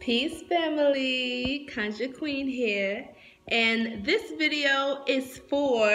Peace family, Conjure Queen here, and this video is for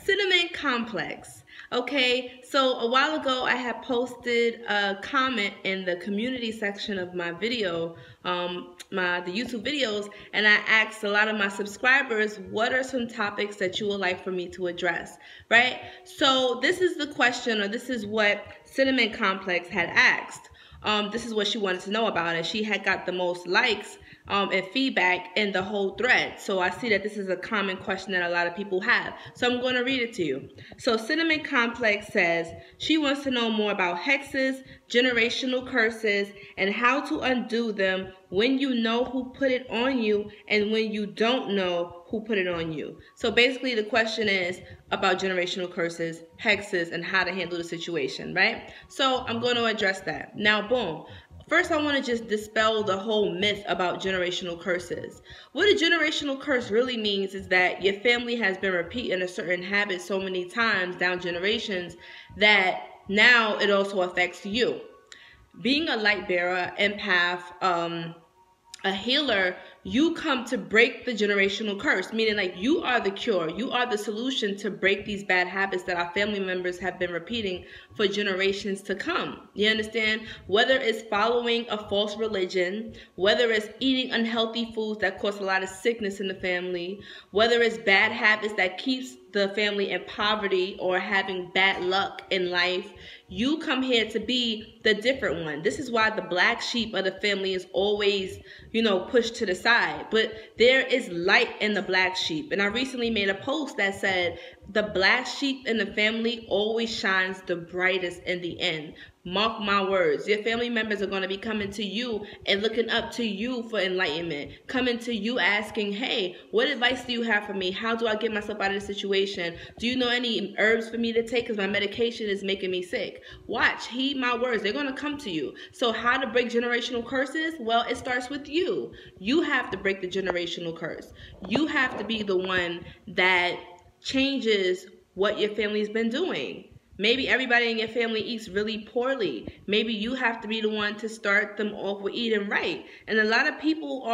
Cinnamon Complex. Okay, so a while ago I had posted a comment in the community section of my video, the YouTube videos, and I asked a lot of my subscribers what are some topics that you would like for me to address, right? So this is the question, or this is what Cinnamon Complex had asked. This is what she wanted to know about, and she had got the most likes and feedback in the whole thread. So I see that this is a common question that a lot of people have. So I'm going to read it to you. So Cinnamon Complex says she wants to know more about hexes, generational curses, and how to undo them when you know who put it on you and when you don't know who put it on you. So basically the question is about generational curses, hexes, and how to handle the situation, right? So I'm going to address that. Now, boom. First, I want to just dispel the whole myth about generational curses. What a generational curse really means is that your family has been repeating a certain habit so many times down generations that now it also affects you. Being a light bearer, empath, a healer, you come to break the generational curse, meaning like you are the cure, you are the solution to break these bad habits that our family members have been repeating for generations to come. You understand? Whether it's following a false religion, whether it's eating unhealthy foods that cause a lot of sickness in the family, whether it's bad habits that keeps the family in poverty or having bad luck in life, you come here to be the different one. This is why the black sheep of the family is always, pushed to the side. But there is light in the black sheep. And I recently made a post that said the black sheep in the family always shines the brightest in the end. Mark my words. Your family members are going to be coming to you and looking up to you for enlightenment. Coming to you asking, hey, what advice do you have for me? How do I get myself out of the situation? Do you know any herbs for me to take? Because my medication is making me sick. Watch, heed my words. They're going to come to you. So how to break generational curses? Well, it starts with you. You have to break the generational curse. You have to be the one that changes what your family's been doing. Maybe everybody in your family eats really poorly. Maybe you have to be the one to start them off with eating right. And a lot of people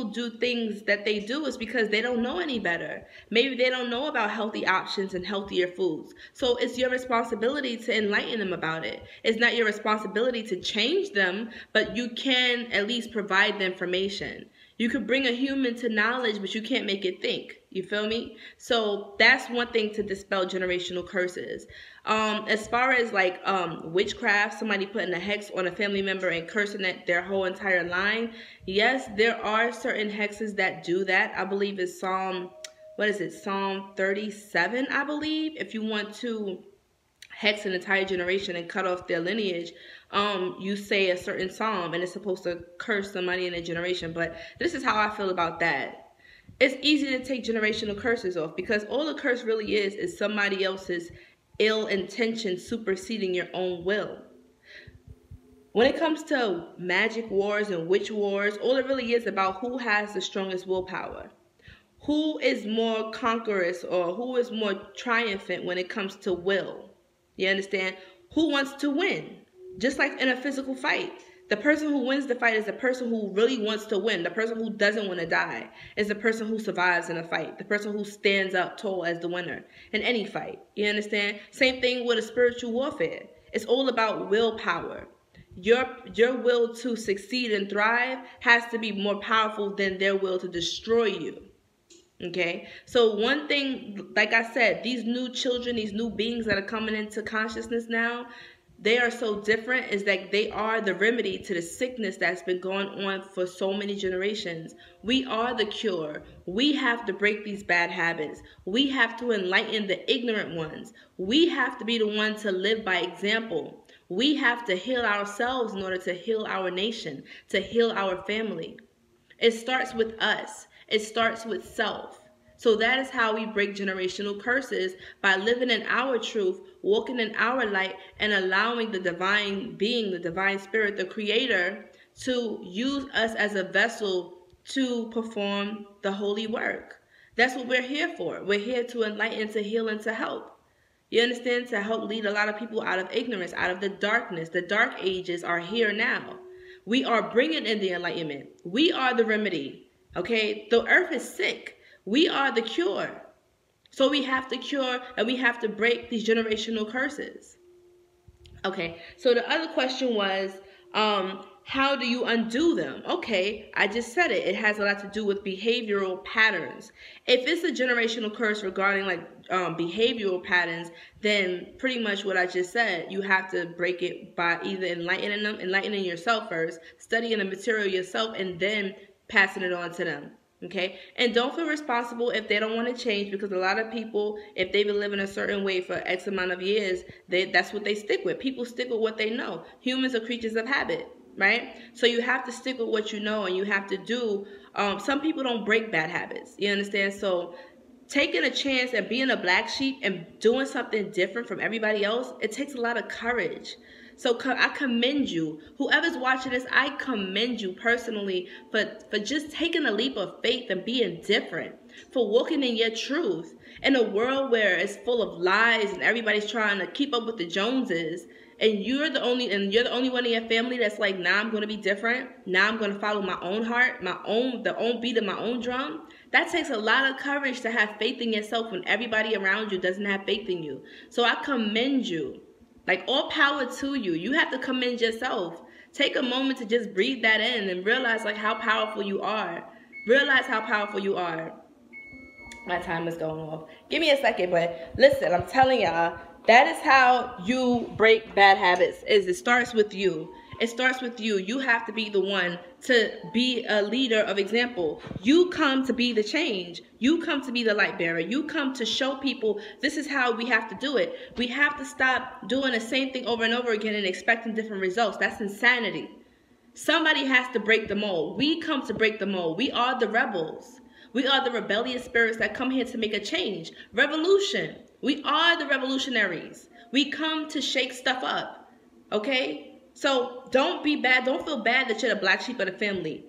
do things that they do is because they don't know any better. Maybe they don't know about healthy options and healthier foods. So it's your responsibility to enlighten them about it. It's not your responsibility to change them, but you can at least provide the information. You could bring a human to knowledge, but you can't make it think. You feel me? So that's one thing to dispel generational curses. As far as like witchcraft, somebody putting a hex on a family member and cursing their whole entire line. Yes, there are certain hexes that do that. I believe it's Psalm 37, I believe. If you want to hex an entire generation and cut off their lineage, you say a certain psalm and it's supposed to curse somebody in a generation. But this is how I feel about that. It's easy to take generational curses off because all the curse really is somebody else's ill intention superseding your own will. When it comes to magic wars and witch wars, all it really is about who has the strongest willpower. Who is more conquerors or who is more triumphant when it comes to will. You understand? Who wants to win? Just like in a physical fight. The person who wins the fight is the person who really wants to win. The person who doesn't want to die is the person who survives in a fight. The person who stands up tall as the winner in any fight. You understand? Same thing with a spiritual warfare. It's all about willpower. Your will to succeed and thrive has to be more powerful than their will to destroy you. Okay, so one thing, like I said, these new children, these new beings that are coming into consciousness now, they are so different is that they are the remedy to the sickness that's been going on for so many generations. We are the cure. We have to break these bad habits. We have to enlighten the ignorant ones. We have to be the one to live by example. We have to heal ourselves in order to heal our nation, to heal our family. It starts with us. It starts with self. So that is how we break generational curses, by living in our truth, walking in our light, and allowing the divine being, the divine spirit, the creator, to use us as a vessel to perform the holy work. That's what we're here for. We're here to enlighten, to heal, and to help. You understand? To help lead a lot of people out of ignorance, out of the darkness. The dark ages are here now. We are bringing in the enlightenment. We are the remedy. Okay? The earth is sick. We are the cure. So we have to cure and we have to break these generational curses. Okay, so the other question was, how do you undo them? Okay, I just said it. It has a lot to do with behavioral patterns. If it's a generational curse regarding like behavioral patterns, then pretty much what I just said, you have to break it by either enlightening yourself first, studying the material yourself, and then passing it on to them. Okay, and don't feel responsible if they don't want to change, because a lot of people, if they've been living a certain way for X amount of years, that's what they stick with. People stick with what they know. Humans are creatures of habit, right? So you have to stick with what you know, and you have to do, some people don't break bad habits, you understand? So taking a chance and being a black sheep and doing something different from everybody else, it takes a lot of courage. So I commend you. Whoever's watching this, I commend you personally for just taking a leap of faith and being different, for walking in your truth. In a world where it's full of lies and everybody's trying to keep up with the Joneses, and you're the only one in your family that's like, nah, I'm going to be different. Now I'm going to follow my own heart, the own beat of my own drum. That takes a lot of courage to have faith in yourself when everybody around you doesn't have faith in you. So I commend you. Like, all power to you. You have to commend yourself. Take a moment to just breathe that in and realize like how powerful you are. Realize how powerful you are. My time is going off. Give me a second, but listen, I'm telling y'all, that is how you break bad habits. It starts with you. It starts with you. You have to be the one to be a leader of example. You come to be the change. You come to be the light bearer. You come to show people this is how we have to do it. We have to stop doing the same thing over and over again and expecting different results. That's insanity. Somebody has to break the mold. We come to break the mold. We are the rebels. We are the rebellious spirits that come here to make a change. Revolution. We are the revolutionaries. We come to shake stuff up. Okay? So don't be bad. Don't feel bad that you're the black sheep of the family.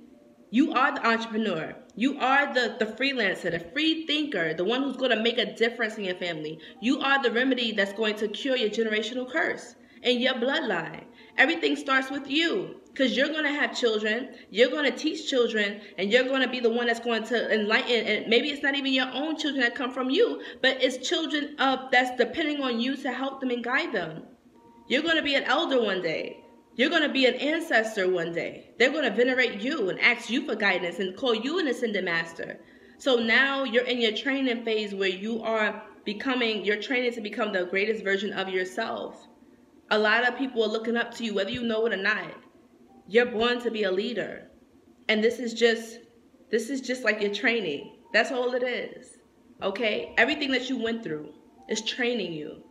You are the entrepreneur. You are the freelancer, the free thinker, the one who's going to make a difference in your family. You are the remedy that's going to cure your generational curse and your bloodline. Everything starts with you, because you're going to have children. You're going to teach children, and you're going to be the one that's going to enlighten. And maybe it's not even your own children that come from you, but it's children that's depending on you to help them and guide them. You're going to be an elder one day. You're going to be an ancestor one day. They're going to venerate you and ask you for guidance and call you an ascended master. So now you're in your training phase where you're training to become the greatest version of yourself. A lot of people are looking up to you, whether you know it or not. You're born to be a leader. And this is just like your training. That's all it is. Okay? Everything that you went through is training you.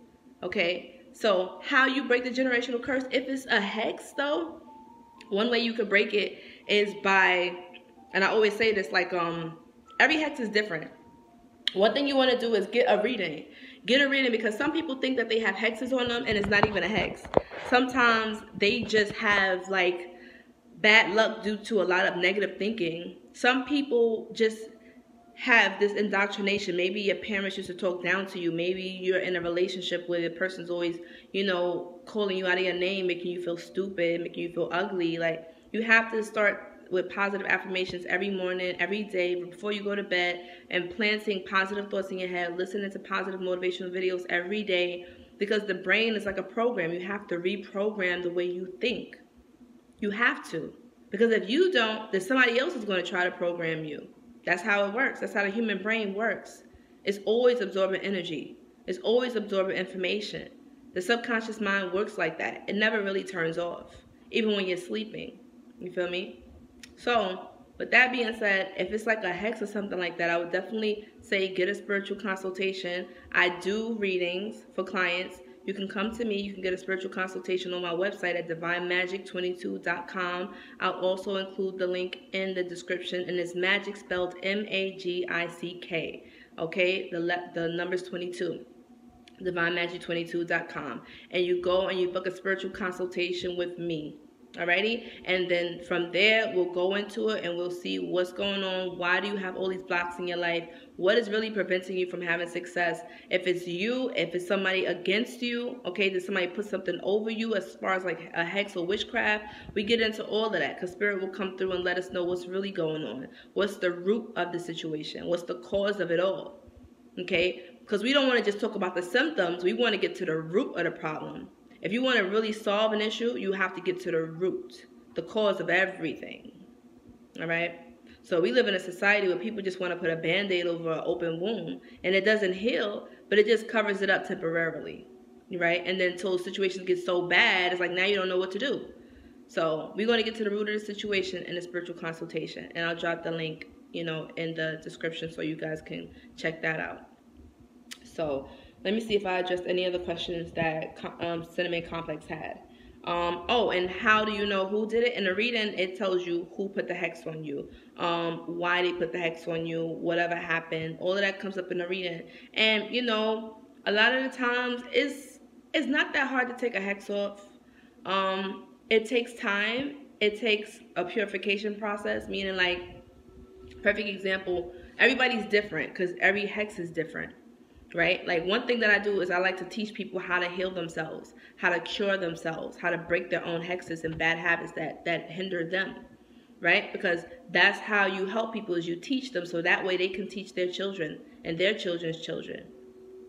Okay? So how you break the generational curse, if it's a hex though, one way you could break it is by, and I always say this, like every hex is different. One thing you want to do is get a reading. Get a reading, because some people think that they have hexes on them and it's not even a hex. Sometimes they just have like bad luck due to a lot of negative thinking. Some people just have this indoctrination. Maybe your parents used to talk down to you. Maybe you're in a relationship where the person's always, calling you out of your name, making you feel stupid, making you feel ugly. Like, you have to start with positive affirmations every morning, every day, before you go to bed, and planting positive thoughts in your head, listening to positive motivational videos every day, because the brain is like a program. You have to reprogram the way you think. You have to. Because if you don't, then somebody else is going to try to program you. That's how it works. That's how the human brain works. It's always absorbing energy. It's always absorbing information. The subconscious mind works like that. It never really turns off, even when you're sleeping. You feel me? So, with that being said, if it's like a hex or something like that, I would definitely say get a spiritual consultation. I do readings for clients. You can come to me. You can get a spiritual consultation on my website at divinemagic22.com. I'll also include the link in the description, and it's magic spelled M-A-G-I-C-K. Okay, the number's 22. divinemagic22.com. And you go and you book a spiritual consultation with me. Alrighty, and then from there we'll go into it and we'll see what's going on. Why do you have all these blocks in your life? What is really preventing you from having success? If it's you, if it's somebody against you, okay, did somebody put something over you as far as like a hex or witchcraft? We get into all of that because spirit will come through and let us know what's really going on. What's the root of the situation? What's the cause of it all? Okay, because we don't want to just talk about the symptoms. We want to get to the root of the problem. If you want to really solve an issue, you have to get to the root, the cause of everything. All right? So we live in a society where people just want to put a Band-Aid over an open wound, and it doesn't heal, but it just covers it up temporarily. Right? And then until situations get so bad, it's like now you don't know what to do. So we're going to get to the root of the situation in the spiritual consultation, and I'll drop the link, in the description so you guys can check that out. So let me see if I addressed any other questions that Cinnamon Complex had. Oh, and how do you know who did it? In the reading, it tells you who put the hex on you, why they put the hex on you, whatever happened. All of that comes up in the reading. And, a lot of the times, it's not that hard to take a hex off. It takes time. It takes a purification process, meaning like, perfect example, everybody's different because every hex is different. Right? Like one thing that I do is I like to teach people how to heal themselves, how to cure themselves, how to break their own hexes and bad habits that hinder them. Right? Because that's how you help people, is you teach them so that way they can teach their children and their children's children.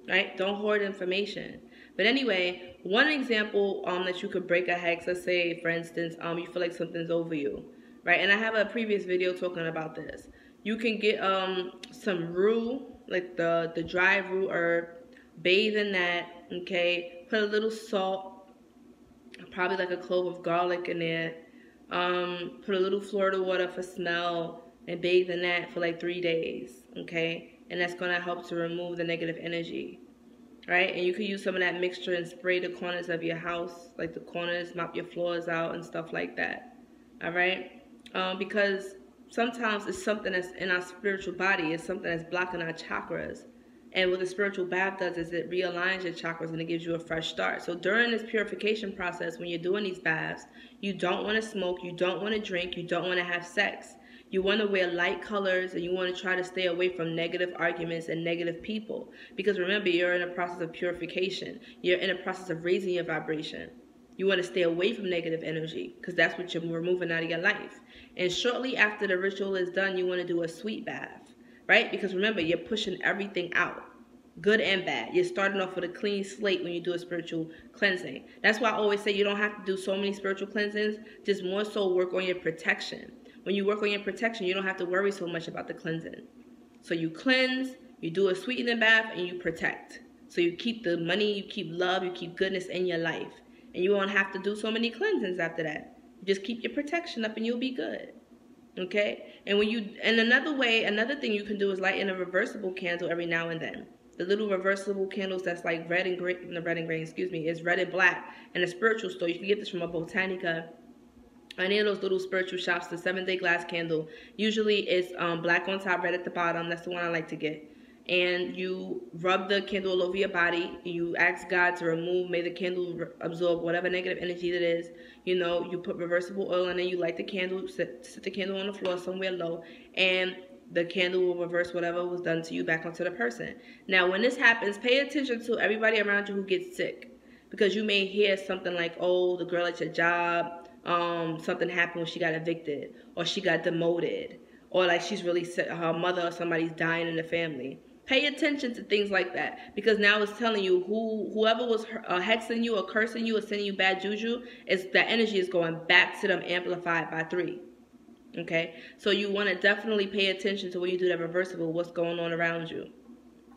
Right? Don't hoard information. But anyway, one example that you could break a hex, let's say for instance, you feel like something's over you. Right? And I have a previous video talking about this. You can get some rue, like the dry rue herb, bathe in that, okay? Put a little salt, probably like a clove of garlic in there. Put a little Florida water for smell and bathe in that for like 3 days, okay? And that's gonna help to remove the negative energy, right? And you can use some of that mixture and spray the corners of your house, like the corners, mop your floors out and stuff like that, all right? Because sometimes it's something that's in our spiritual body. It's something that's blocking our chakras. And what the spiritual bath does is it realigns your chakras and it gives you a fresh start. So during this purification process, when you're doing these baths, you don't want to smoke, you don't want to drink, you don't want to have sex. You want to wear light colors and you want to try to stay away from negative arguments and negative people. Because remember, you're in a process of purification. You're in a process of raising your vibration. You want to stay away from negative energy because that's what you're removing out of your life. And shortly after the ritual is done, you want to do a sweet bath, right? Because remember, you're pushing everything out, good and bad. You're starting off with a clean slate when you do a spiritual cleansing. That's why I always say you don't have to do so many spiritual cleansings, just more so work on your protection. When you work on your protection, you don't have to worry so much about the cleansing. So you cleanse, you do a sweetening bath, and you protect. So you keep the money, you keep love, you keep goodness in your life. And you won't have to do so many cleansings after that. Just keep your protection up and you'll be good. Okay? And another thing you can do is light in a reversible candle every now and then. The little reversible candles that's like red and green, is red and black in a spiritual store. You can get this from a Botanica. Any of those little spiritual shops, the 7-day glass candle. Usually it's black on top, red at the bottom. That's the one I like to get. And you rub the candle all over your body. You ask God to remove, may the candle absorb whatever negative energy that is. You put reversible oil in it, you light the candle, sit the candle on the floor somewhere low, and the candle will reverse whatever was done to you back onto the person. Now, when this happens, pay attention to everybody around you who gets sick. Because you may hear something like, oh, the girl at your job, something happened when she got evicted, or she got demoted, or like she's really sick, her mother or somebody's dying in the family. Pay attention to things like that, because now it's telling you whoever was hexing you or cursing you or sending you bad juju, that energy is going back to them amplified by 3. Okay? So you want to definitely pay attention to when you do that reversible, what's going on around you.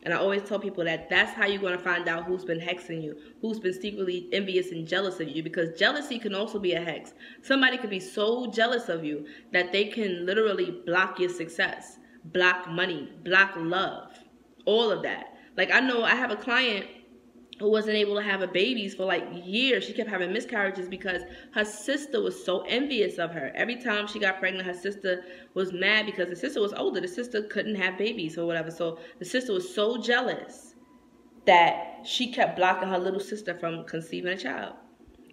And I always tell people that that's how you're going to find out who's been hexing you, who's been secretly envious and jealous of you, because jealousy can also be a hex. Somebody could be so jealous of you that they can literally block your success, block money, block love. All of that. Like I know I have a client who wasn't able to have babies for like years. She kept having miscarriages because her sister was so envious of her. Every time she got pregnant, her sister was mad because the sister was older. The sister couldn't have babies or whatever. So the sister was so jealous that she kept blocking her little sister from conceiving a child.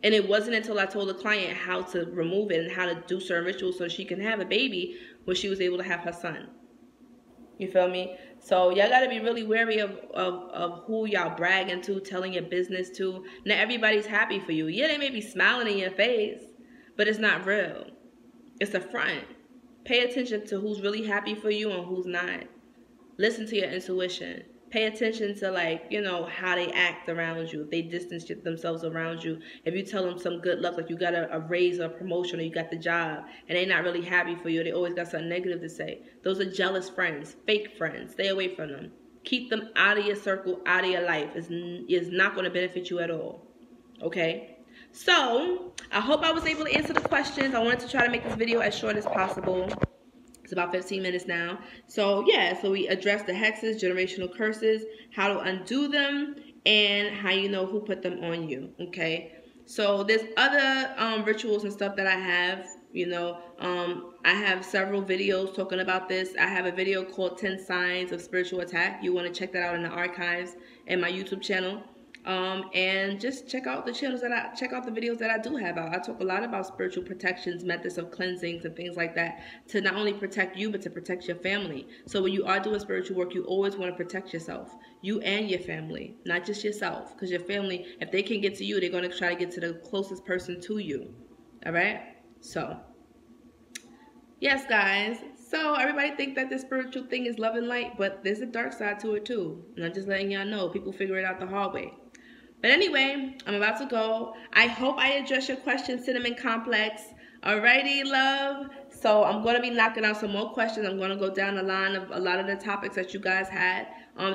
And it wasn't until I told the client how to remove it and how to do certain rituals so she can have a baby when she was able to have her son. You feel me? So y'all gotta be really wary of who y'all bragging to, telling your business to. Not everybody's happy for you. Yeah, they may be smiling in your face, but it's not real. It's a front. Pay attention to who's really happy for you and who's not. Listen to your intuition. Pay attention to, like, you know, how they act around you. If they distance themselves around you. If you tell them some good luck, like you got a raise or a promotion or you got the job, and they're not really happy for you, they always got something negative to say. Those are jealous friends, fake friends. Stay away from them. Keep them out of your circle, out of your life. It's not going to benefit you at all. Okay? So, I hope I was able to answer the questions. I wanted to try to make this video as short as possible. It's about 15 minutes now. So yeah, so we addressed the hexes, generational curses, how to undo them, and how you know who put them on you, okay? So there's other rituals and stuff that I have, you know. I have several videos talking about this. I have a video called 10 Signs of Spiritual Attack. You want to check that out in the archives in my YouTube channel. And just check out the channels check out the videos that I do have out. I talk a lot about spiritual protections, methods of cleansings and things like that to not only protect you, but to protect your family. So when you are doing spiritual work, you always want to protect yourself, you and your family, not just yourself, because your family, if they can get to you, they're going to try to get to the closest person to you. All right. So yes, guys. So everybody think that this spiritual thing is love and light, but there's a dark side to it too. And I'm just letting y'all know. People figure it out the hard way. But anyway, I'm about to go. I hope I addressed your question, Cinnamon Complex. Alrighty, love. So I'm going to be knocking out some more questions. I'm going to go down the line of a lot of the topics that you guys had.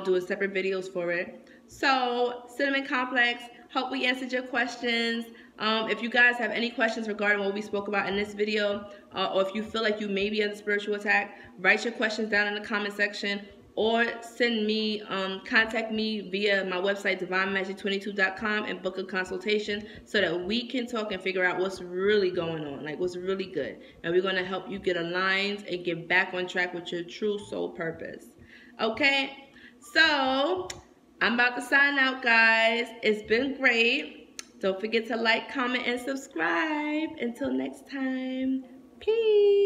Doing separate videos for it. So, Cinnamon Complex, hope we answered your questions. If you guys have any questions regarding what we spoke about in this video, or if you feel like you may be under spiritual attack, write your questions down in the comment section. Or send me, contact me via my website, divinemagic22.com, and book a consultation so that we can talk and figure out what's really going on, like what's really good. And we're going to help you get aligned and get back on track with your true soul purpose. Okay? So, I'm about to sign out, guys. It's been great. Don't forget to like, comment, and subscribe. Until next time, peace.